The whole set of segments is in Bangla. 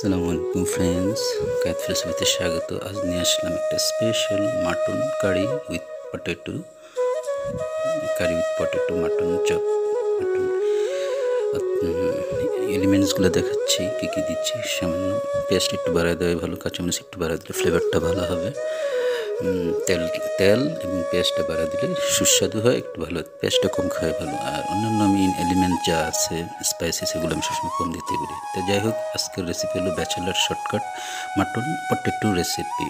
আসসালামু আলাইকুম ফ্রেন্ডস, কায়েত রেসিপিতে স্বাগত। আজ নিয়ে আসলাম একটা special mutton curry with potato, mutton chop. Mutton এলিমেন্টসগুলো দেখাচ্ছি, কী কী দিচ্ছি। সামান্য পেস্ট একটু বাড়ায় দেওয়াই ভালো, কাঁচামরিচ একটু বাড়ায় দিলে ফ্লেভারটা ভালো হবে। তেল এবং পেঁয়াজটা বাড়া দিলে সুস্বাদু হয়, একটু ভালো। পেঁয়াজটা কম খাওয়াই ভালো। আর অন্যান্য আমি এলিমেন্ট যা আছে স্পাইসি, সেগুলো আমি সবসময় কম দিতে পারি। তো যাই হোক, আজকের রেসিপি হলো bachelor shortcut mutton potato recipe.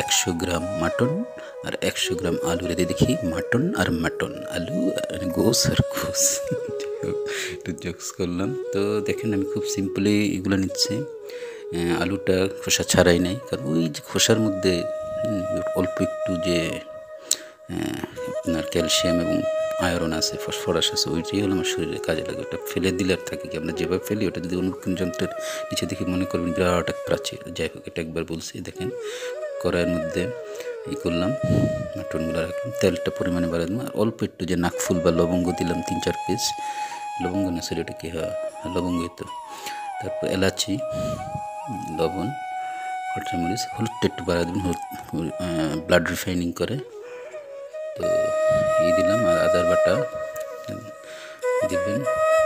100 গ্রাম মাটন আর 100 গ্রাম আলু রেখে দেখি। মাটন আর মাটন, আলু গোস আর গোস। একটু জোকস করলাম। তো দেখেন, আমি খুব সিম্পলি এগুলো নিচ্ছি। আলুটা খোসা ছাড়াই নাই, কারণ ওই যে খোসার মধ্যে অল্প একটু যে আপনার ক্যালসিয়াম এবং আয়রন আছে, ফসফরাস আছে, ওইটাই হলো আমার শরীরে কাজে লাগে। ওটা ফেলে দিলে আর থাকে কি, আমরা যেভাবে ফেলি ওটা যদি অনুকূল যন্ত্রের নিচে দেখে মনে করবেন বিরাট এক প্রাচীর। যাই হোক, এটা একবার বলছি। দেখেন, কড়াইয়ের মধ্যে করলাম, মাটনগুলো রাখলাম, তেলটা পরিমাণে বাড়াই দিলাম, আর অল্প একটু যে নাকফুল বা লবঙ্গ দিলাম 3-4 পিস। লবঙ্গ না, সরি, এটা কি হয়, লবঙ্গই তো। তারপর এলাচি, লবণ, কাঁচামরিচ, হলুদটা একটু বাড়াই দেবেন, হলুদ ব্লাড রিফাইনিং করে। তো দিলাম, আর আদার বাটা দিবেন,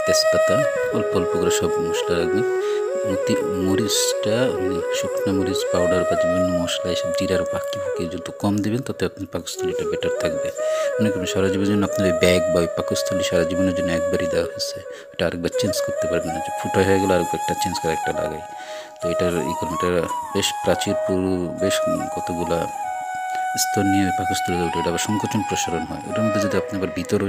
তেজপাতা, অল্প অল্প করে সব মশলা রাখবেন। মরিচটা শুকনো মরিচ পাউডার বা বিভিন্ন মশলা, এসব জিরার পাখি ফুঁকি যত কম দেবেন, তত আপনার পাকস্থলীটা বেটার থাকবে। মনে করবেন সারা জীবনের জন্য আপনার ওই ব্যাগ বা ওই পাকস্থলী সারা জীবনের জন্য একবারই দেওয়া হয়েছে, এটা আরেকবার চেঞ্জ করতে পারবেন না, যে ফুটো হয়ে গেলে আরেকবারটা চেঞ্জ করে একটা লাগাই। তো এটার এটা বেশ প্রাচীর, পুরো বেশ কতগুলা স্তর নিয়ে পাকস্থলীতে ওঠে। এটা আবার সংকোচন প্রসারণ হয়। ওটার মধ্যে যদি আপনি আবার ভিতরে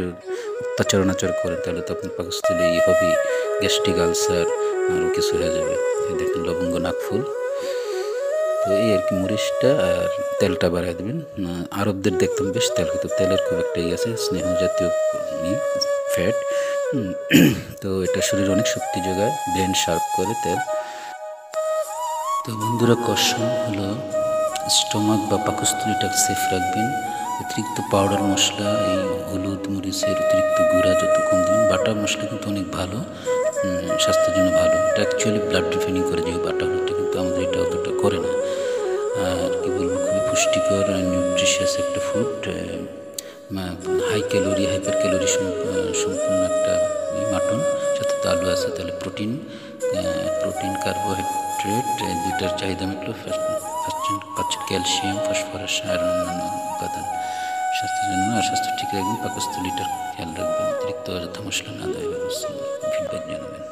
অত্যাচারণাচার করেন, তাহলে তো আপনার পাকস্থলী হবেই, গ্যাস্ট্রিক আলসার আরও কিছু হয়ে যাবে। দেখেন, লবঙ্গ, নাকফুল। তো এই আর কি, মরিচটা আর তেলটা বাড়াই দেবেন। আরবদের দেখতাম বেশ তেল, কিন্তু তেলের খুব একটা আছে, স্নেহ জাতীয় ফ্যাট। তো এটা শরীরে অনেক শক্তি যোগায়, ব্রেন শার্প করে তেল। তো বন্ধুরা, কষণ হলো স্টোমাক বা পাকস্থলীটা সেফ রাখবেন। অতিরিক্ত পাউডার মশলা, এই হলুদ মরিচের অতিরিক্ত গুঁড়া যত কম দেবেন। বাটা মশলা কিন্তু অনেক ভালো, স্বাস্থ্যের জন্য ভালো। এটা অ্যাকচুয়ালি ব্লাড রিফাইনিং করে, যে বাটা হলুদটা, কিন্তু আমাদের এটা অতটা করে না। আর কি বলবো, খুবই পুষ্টিকর নিউট্রিশিয়াস একটা food, high calorie, hyper calorie সম্পূর্ণ একটা মাটন। সাথে তো আলু আছে, তাহলে প্রোটিন, কার্বোহাইড্রেট দুইটার চাহিদা মিটলো। পাচ্ছে ক্যালসিয়াম, ফসফরাস, আয়রন, অন্যান্য উপাদান স্বাস্থ্যের জন্য। আর স্বাস্থ্য ঠিক রাখবেন, পাকস্থলীটার খেয়াল রাখবেন, অতিরিক্ত অযথা মশলা না দেওয়ার ব্যবস্থা, ফিডব্যাক জানাবেন।